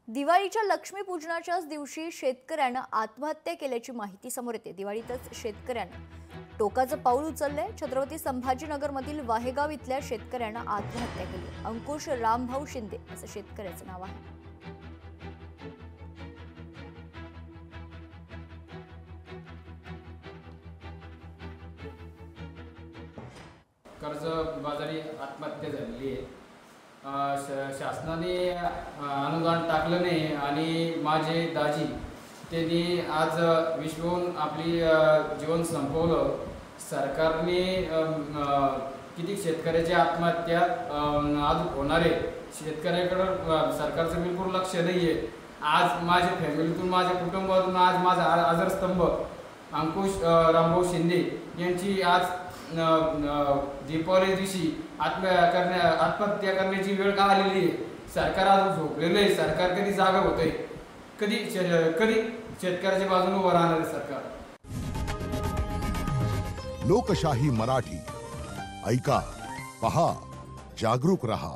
दिवाळीच्या लक्ष्मीपूजनाच्याच दिवशी शेतकऱ्यानं आत्महत्या केल्याची माहिती समोर येते। दिवाळीतच शेतकऱ्यानं टोकाचं पाऊल उचललंय। छत्रपती संभाजीनगरमधील वाहेगाव इथल्या शेतकऱ्यानं आत्महत्या केली। अंकुश रामभाऊ शिंदे असं शेतकऱ्याचं नाव आहे। कर्जबाजारी आत्महत्या झालेली आहे। शासनाने अनुदान टाकलं नाही आणि माझे दाजी त्यांनी आज विश्वून आपली जीवन संपवलं। सरकारने किती शेतकऱ्याची आत्महत्या आज होणार आहे, शेतकऱ्याकडे सरकारचं बिलकुल लक्ष नाही आहे। आज माझ्या फॅमिलीतून, माझ्या कुटुंबातून आज माझा आधारस्तंभ अंकुश रामभाऊ शिंदे यांची आज दीपावली दिवशी आत्महत्या करण्याची वेळ का आलेली आहे। सरकार आज झोपलेलं आहे। सरकार कधी जागा होतंय, कधी शेतकऱ्याच्या बाजूने उभं राहणार आहे सरकार। लोकशाही मराठी ऐका, पहा, जागरूक रहा।